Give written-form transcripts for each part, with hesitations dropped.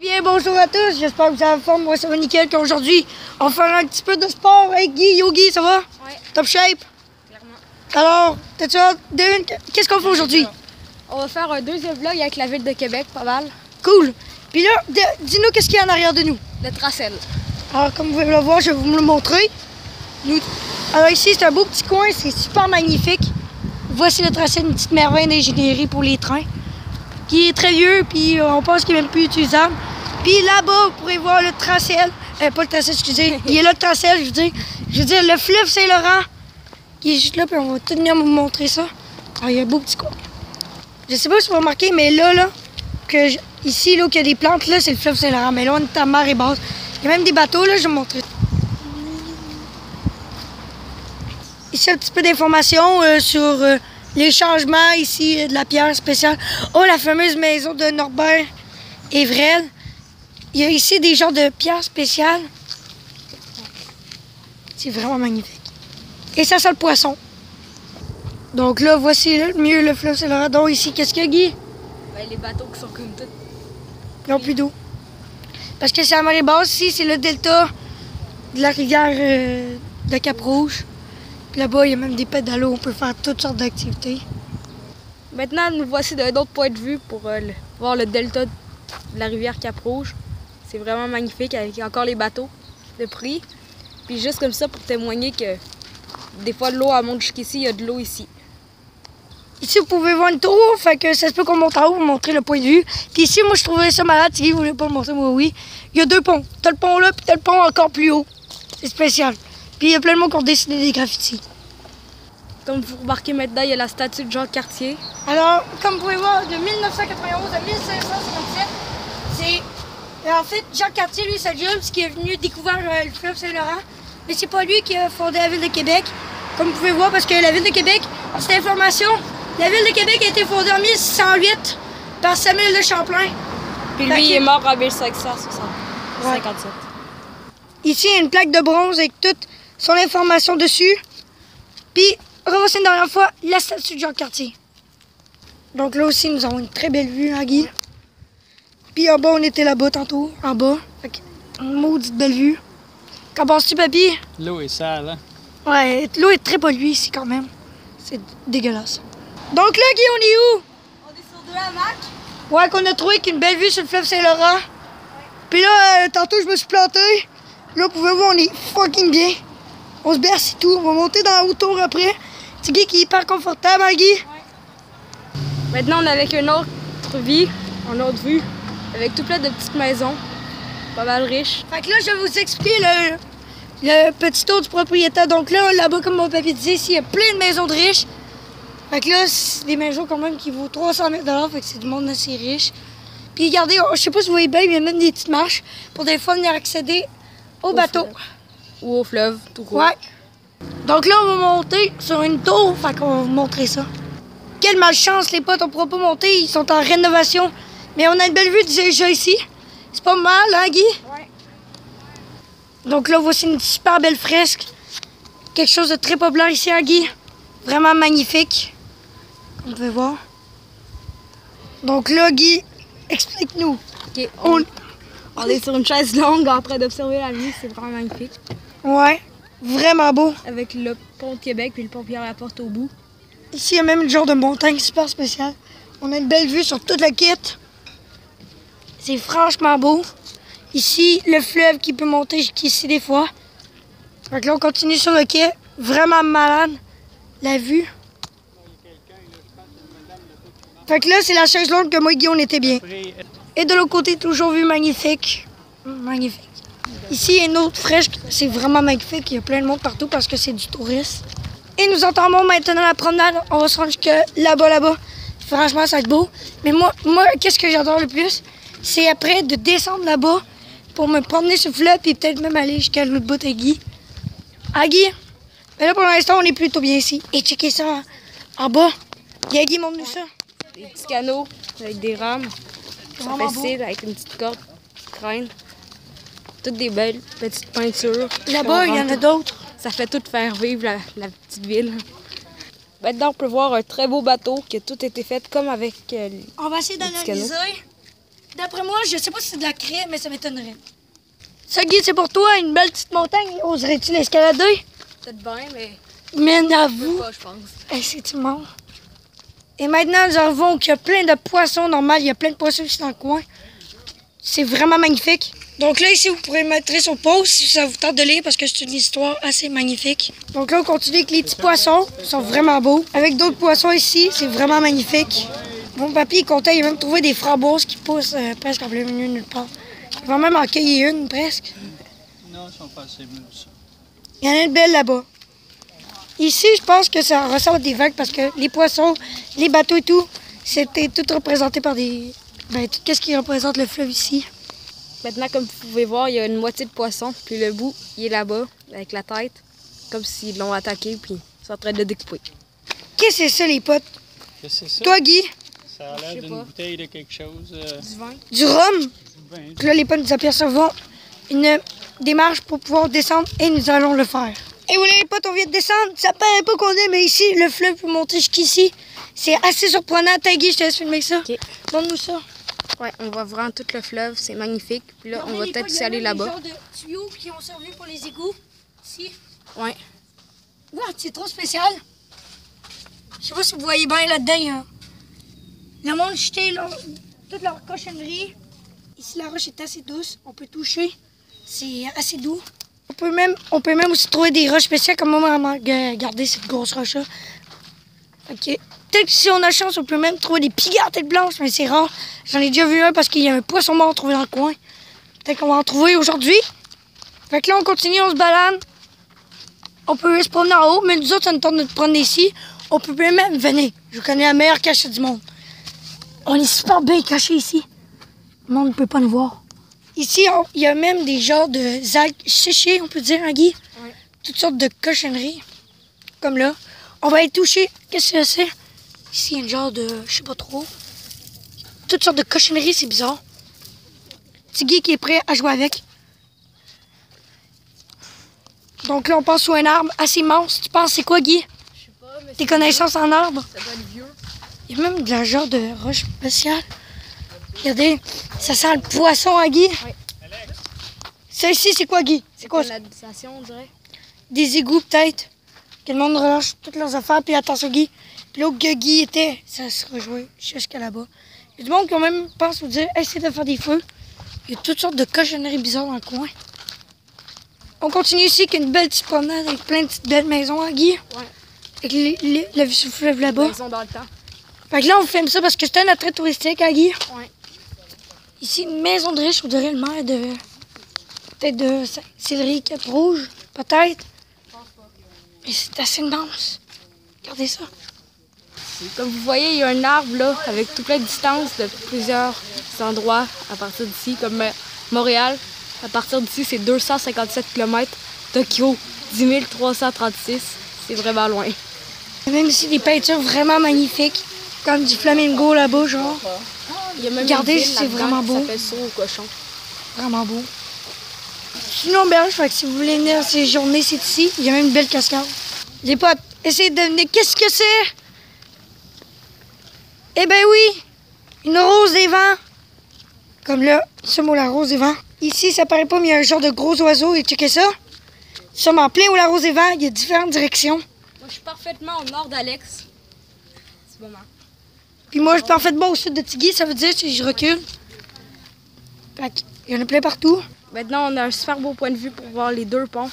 Bien, bonjour à tous, j'espère que vous avez la forme. Moi, ça va nickel. Aujourd'hui, on va faire un petit peu de sport avec Guy. Yo, Guy, ça va? Ouais. Top shape? Clairement. Alors, t'as-tu hâte? Qu'est-ce qu'on fait aujourd'hui? On va faire un deuxième vlog avec la ville de Québec, pas mal. Cool. Puis là, dis-nous qu'est-ce qu'il y a en arrière de nous. Le Tracel. Alors, comme vous pouvez le voir, je vais vous le montrer. Alors ici, c'est un beau petit coin, c'est super magnifique. Voici le Tracel, une petite merveille d'ingénierie pour les trains, qui est très vieux, puis on pense qu'il est même plus utilisable. Puis là-bas, vous pourrez voir le Tracel, pas le Tracel, excusez, il est là le Tracel, je veux dire le fleuve Saint-Laurent, qui est juste là, puis on va tout venir vous montrer ça. Alors, il y a un beau petit coin. Je sais pas si vous remarquez, mais ici, là, qu'il y a des plantes, là, c'est le fleuve Saint-Laurent, mais là, on est à marée basse. Il y a même des bateaux, là, je vais vous montrer. Ici, un petit peu d'informations sur les changements ici de la pierre spéciale. Oh, la fameuse maison de Norbert Evrel. Il y a ici des genres de pierres spéciales. C'est vraiment magnifique. Et ça sent le poisson. Donc là, voici mieux le fleuve Saint-Laurent. Donc ici, qu'est-ce qu'il y a, Guy? Ben, les bateaux qui sont comme tout. Ils n'ont plus d'eau. Parce que c'est à marée basse. Ici, c'est le delta de la rivière de Cap-Rouge. Là-bas, il y a même des pédalos, on peut faire toutes sortes d'activités. Maintenant, nous voici d'un autre point de vue pour voir le delta de la rivière Cap-Rouge. C'est vraiment magnifique avec encore les bateaux de prix. Puis juste comme ça pour témoigner que des fois l'eau monte jusqu'ici, il y a de l'eau ici. Ici, vous pouvez voir une tour, fait que ça se peut qu'on monte en haut pour montrer le point de vue. Puis ici, moi, je trouvais ça malade. Si vous voulez pas le montrer, moi, oui. Il y a deux ponts. T'as le pont là, puis t'as le pont encore plus haut. C'est spécial. Puis il y a plein de monde qui ont dessiné des graffitis. Comme vous remarquez maintenant, il y a la statue de Jean Cartier. Alors, comme vous pouvez voir, de 1991 à 1557, c'est... En fait, Jean Cartier, lui, sa job, c'est qu'il est venu découvrir le fleuve Saint-Laurent. Mais c'est pas lui qui a fondé la ville de Québec. Comme vous pouvez voir, parce que la ville de Québec, cette information, la ville de Québec a été fondée en 1608 par Samuel de Champlain. Puis lui, il est mort en 1557. Ici, il y a une plaque de bronze avec toute son information dessus. Puis, revoici une dernière fois la statue de Jean Cartier. Donc là aussi, nous avons une très belle vue, hein, Guy? Puis en bas, on était là-bas tantôt, en bas. Fait que, une maudite belle vue. Qu'en penses-tu, papy? L'eau est sale, hein? Ouais, l'eau est très polluée ici quand même. C'est dégueulasse. Donc là, Guy, on est où? On est sur deux hamacs. Ouais, qu'on a trouvé qu'une belle vue sur le fleuve Saint-Laurent. Puis là, tantôt, je me suis planté. Là, vous pouvez voir, on est fucking bien. On se berce et tout. On va monter dans la haute tour après. C'est Guy qui est hyper confortable, hein, Guy? Ouais. Maintenant, on est avec une autre vue, avec tout plein de petites maisons, pas mal riches. Fait que là, je vais vous expliquer le petit tour du propriétaire. Donc là-bas, comme mon papier disait, ici, il y a plein de maisons de riches. Fait que là, c'est des maisons quand même qui vaut 300 000 $, fait que c'est du monde assez riche. Puis regardez, je sais pas si vous voyez bien, il y a même des petites marches pour des fois venir accéder au bateau. Fleuve. Ou au fleuve, tout court. Ouais. Donc là, on va monter sur une tour, fait qu'on va vous montrer ça. Quelle malchance, les potes, on pourra pas monter, ils sont en rénovation. Mais on a une belle vue déjà ici. C'est pas mal, hein, Guy? Ouais. Donc là, voici une super belle fresque. Quelque chose de très populaire ici, hein, Guy? Vraiment magnifique, comme vous pouvez voir. Donc là, Guy, explique-nous. Okay, on est sur une chaise longue en train d'observer la vue, c'est vraiment magnifique. Ouais, vraiment beau. Avec le pont de Québec puis le pont Pierre-Laporte au bout. Ici, il y a même une genre de montagne super spéciale. On a une belle vue sur toute la quête. C'est franchement beau. Ici, le fleuve qui peut monter jusqu'ici des fois. Donc là, on continue sur le quai. Vraiment malade, la vue. Fait que là, c'est la chaise longue que moi et Guy, on était bien. Et de l'autre côté, toujours vue magnifique. Magnifique. Ici, il y a une autre fresque. C'est vraiment magnifique. Il y a plein de monde partout parce que c'est du tourisme. Et nous entendons maintenant la promenade. On va se rendre jusque là-bas. Franchement, ça va être beau. Mais moi qu'est-ce que j'adore le plus? C'est après de descendre là-bas pour me promener sur le fleuve et peut-être même aller jusqu'à l'autre bout à Guy. Ah, Guy? Mais là, pour l'instant, on est plutôt bien ici. Et checkez ça en bas. Guy, montre-nous ça. Des petits canaux avec des rames. Ça facile avec une petite corde qui traîne. Toutes des belles petites peintures. Là-bas, il y en a d'autres. Ça fait tout faire vivre la petite ville. Maintenant, on peut voir un très beau bateau qui a tout été fait comme avec On va essayer d'analyser D'après moi, je sais pas si c'est de la craie, mais ça m'étonnerait. Ça, Guy, c'est pour toi, une belle petite montagne. Oserais-tu l'escalader? Peut-être bien, mais Mais avoue, pas, je pense. hey, c'est immense. Et maintenant, nous arrivons qu'il y a plein de poissons. Normal, il y a plein de poissons ici dans le coin. C'est vraiment magnifique. Donc là, ici, vous pourrez mettre sur pause si ça vous tente de lire parce que c'est une histoire assez magnifique. Donc là, on continue avec les petits poissons. Ils sont vraiment beaux. Avec d'autres poissons ici, c'est vraiment magnifique. Mon papy, il comptait, il a même trouvé des framboises qui poussent presque en plein milieu de nulle part. Il va même en cueillir une presque. Non, ils sont pas assez mûrs, ça. Il y en a une belle là-bas. Ici, je pense que ça ressemble à des vagues parce que les poissons, les bateaux et tout, c'était tout représenté par des... Ben, tout ce qui représente le fleuve ici. Maintenant, comme vous pouvez voir, il y a une moitié de poisson, puis le bout, il est là-bas, avec la tête, comme s'ils l'ont attaqué, puis ils sont en train de le découper. Qu'est-ce que c'est ça, les potes? Qu'est-ce que c'est ça? Toi, Guy, Ça a Je sais l'air d'une pas. bouteille de quelque chose. Du vin. du rhum? Ben, Donc là, les potes nous apercevons une démarche pour pouvoir descendre et nous allons le faire. Et voilà, les potes, on vient de descendre. Ça paraît pas qu'on est, mais ici, le fleuve peut monter jusqu'ici. C'est assez surprenant. Guy, je te laisse filmer ça. OK. Montre-nous ça. Ouais, on voit vraiment tout le fleuve, c'est magnifique. Puis là, on va peut-être aussi aller là-bas. Il y a des tuyaux qui ont servi pour les égouts. Ici. Ouais. Wow, c'est trop spécial. Je sais pas si vous voyez bien là-dedans. Il y a le monde jeté toute leur cochonnerie. Ici, la roche est assez douce. On peut toucher. C'est assez doux. On peut même aussi trouver des roches spéciales comme moi, maman. Regardez cette grosse roche-là. OK. Peut-être que si on a chance, on peut même trouver des pigards tête blanche, mais c'est rare. J'en ai déjà vu un parce qu'il y a un poisson mort trouvé dans le coin. Peut-être qu'on va en trouver aujourd'hui. Fait que là, on continue, on se balade. On peut se promener en haut, mais nous autres, ça nous tente de prendre ici. On peut même venir. Je connais la meilleure cachette du monde. On est super bien cachés ici. Le monde ne peut pas nous voir. Ici, il y a même des genres de algues séchées, on peut dire, hein, Guy? Ouais. Toutes sortes de cochonneries. Comme là. On va aller toucher. Qu'est-ce que c'est? Ici, il y a une genre de... je sais pas trop. Toutes sortes de cochonneries, c'est bizarre. Petit Guy qui est prêt à jouer avec. Donc là, on passe sous un arbre assez immense. Tu penses c'est quoi, Guy? Je sais pas, mais Tes connaissances en arbre? ça doit être vieux. Il y a même de la genre de roche spéciale. Regardez, ça sent le poisson, hein, Guy? Oui. Ça ici, c'est quoi, Guy? C'est quoi ça? Canalisation, on dirait. Des égouts, peut-être. Que le monde relâche toutes leurs affaires, puis attends, Guy. Puis là où Guy était, ça se rejoint jusqu'à là-bas. Il y a du monde qui ont même pensé vous dire, essayez de faire des feux. Il y a toutes sortes de cochonneries bizarres dans le coin. On continue ici avec une belle petite promenade avec plein de petites belles maisons, hein, Guy? Ouais. Avec la vue sur le fleuve là-bas. Ils sont dans le temps. Fait que là, on filme ça parce que c'est un attrait touristique, hein, Guy? Ouais. Ici, une maison de riche, on dirait le maire de... peut-être de Sillery, Cap-Rouge, peut-être. Mais c'est assez immense. Regardez ça. Comme vous voyez, il y a un arbre là, avec tout plein de distance de plusieurs endroits à partir d'ici, comme Montréal. À partir d'ici, c'est 257 km. Tokyo, 10 336. C'est vraiment loin. Il y a même ici des peintures vraiment magnifiques, comme du flamingo là-bas, genre. Il y a même Regardez, une ville c'est là-dedans vraiment qui beau. s'appelle Saut au cochon. Vraiment beau. Sinon, berge, fait que si vous voulez venir ces journées, c'est ici. Il y a même une belle cascade. Les potes, essayez de deviner qu'est-ce que c'est. Eh ben oui, une rose des vents. Comme là, ce mot, la rose des vents. Ici, ça paraît pas, mais il y a un genre de gros oiseau. Et checkez ça. Nous sommes en plein où la rose des vents. Il y a différentes directions. Moi, je suis parfaitement au nord d'Alex. C'est bon, hein? Puis moi, je suis parfaitement au sud de Tigui. Ça veut dire que je recule. Fait qu'il y en a plein partout. Maintenant, on a un super beau point de vue pour voir les deux ponts.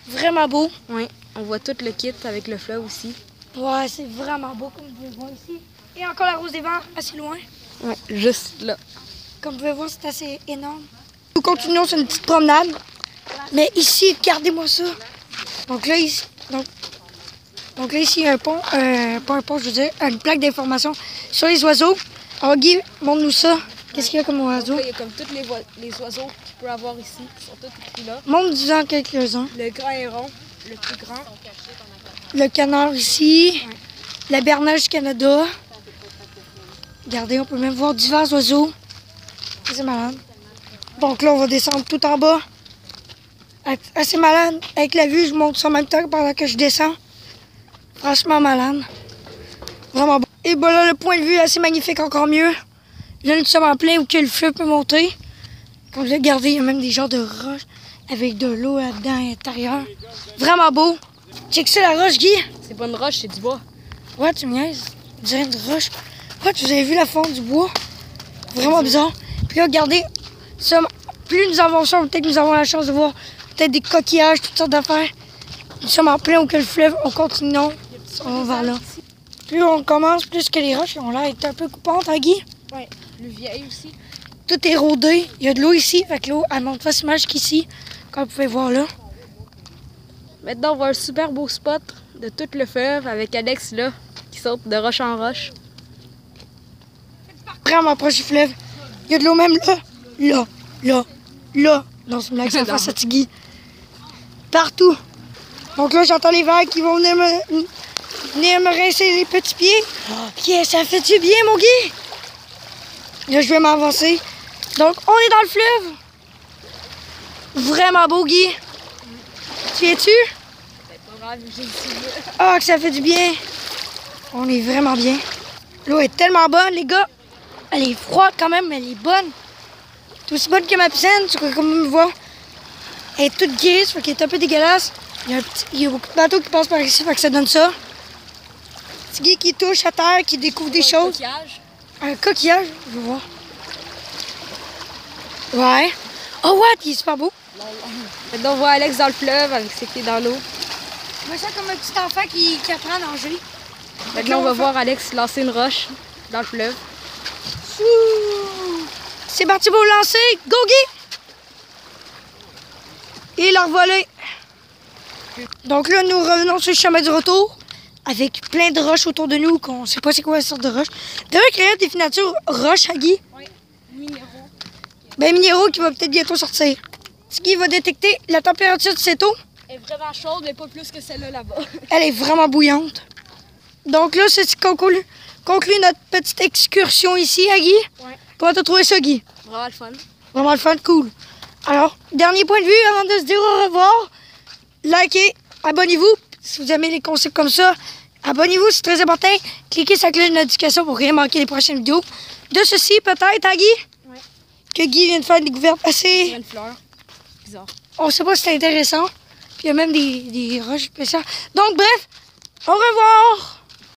Vraiment beau. Oui, on voit tout le kit avec le fleuve aussi. Ouais, c'est vraiment beau, comme vous pouvez voir ici. Et encore la rose des vents, assez loin. Oui, juste là. Comme vous pouvez voir, c'est assez énorme. Nous continuons sur une petite promenade. Mais ici, regardez-moi ça. Donc là, ici, donc là, ici, il y a un pont. Pas un pont, je veux dire, une plaque d'information sur les oiseaux. Alors, Guy, montre-nous ça. Qu'est-ce qu'il y a comme oiseau? Là, il y a comme tous les oiseaux qu'il peut avoir ici. Ils sont tous écrits là. Montre-nous-en quelques-uns. Le grand héron, le plus grand. Le canard ici. Ouais. La bernache du Canada. Regardez, on peut même voir divers oiseaux. C'est malade. Donc là, on va descendre tout en bas. Assez malade. Avec la vue, je monte ça en même temps pendant que je descends. Franchement malade. Vraiment bon. Et voilà, le point de vue assez magnifique, encore mieux. Là, nous sommes en plein où que le fleuve peut monter. Comme vous regardez, il y a même des genres de roches avec de l'eau là-dedans à l'intérieur. Vraiment beau. Check ça, la roche, Guy. C'est pas une roche, c'est du bois. Ouais, tu me niaises. On dirait une roche. Ouais, vous avez vu la forme du bois? Vraiment bizarre. Puis là, regardez, plus nous avançons, peut-être que nous avons la chance de voir peut-être des coquillages, toutes sortes d'affaires. Nous sommes en plein où que le fleuve, on continue, on va vers là. Plus on commence, plus que les roches ont l'air d'être un peu coupantes, hein, Guy? Ouais, plus vieille aussi. Tout est rodé. Il y a de l'eau ici, fait que l'eau, elle monte facilement jusqu'ici, comme vous pouvez voir là. Maintenant, on voit un super beau spot de tout le fleuve avec Alex là, qui saute de roche en roche. Vraiment proche du fleuve. Il y a de l'eau même là. Là. Non, c'est une blague, ça face à Tigui. Partout. Donc là, j'entends les vagues qui vont venir me rincer les petits pieds. Yeah, ça fait du bien, mon Guy. Là, je vais m'avancer. Donc, on est dans le fleuve. Vraiment beau, Guy. Tu viens-tu? C'est pas grave, j'ai ici. Ah, que ça fait du bien. On est vraiment bien. L'eau est tellement bonne, les gars. Elle est froide quand même, mais elle est bonne. C'est aussi bonne que ma piscine, tu peux comme me voir. Elle est toute grise, fait qu'elle est un peu dégueulasse. Il y a beaucoup de bateaux qui passent par ici, fait que ça donne ça. Petit Guy qui touche à terre, qui découvre des choses. Coquillage. Un coquillage, je veux voir. Ouais. Oh, what? Il est super beau. Maintenant, on voit Alex dans le fleuve avec ses pieds dans l'eau. Je me sens comme un petit enfant qui apprend à nager. Maintenant, on va voir Alex lancer une roche dans le fleuve. C'est parti pour le lancer. Go, Guy! Et la revoler. Donc là, nous revenons sur le chemin du retour avec plein de roches autour de nous, qu'on ne sait pas c'est quoi la sorte de roche. D'ailleurs, créer une définition roche à Guy. Oui, minéraux. Ben, minéraux qui va peut-être bientôt sortir. Ce qui va détecter la température de cette eau. Elle est vraiment chaude, mais pas plus que celle-là là-bas. Elle est vraiment bouillante. Donc là, c'est ce qu'on conclut notre petite excursion ici à Guy. Ouais. Comment t'as trouvé ça, Guy? Vraiment le fun. Vraiment le fun, cool. Alors, dernier point de vue avant de se dire au revoir. Likez, abonnez-vous. Si vous aimez les concepts comme ça, abonnez-vous, c'est très important. Cliquez sur la cloche de notification pour rien manquer les prochaines vidéos. De ceci, peut-être, à Guy? Ouais. Que Guy vient de faire une découverte assez... Une fleur. Bizarre. On sait pas si c'est intéressant. Puis il y a même des roches spéciales. Donc, bref, au revoir!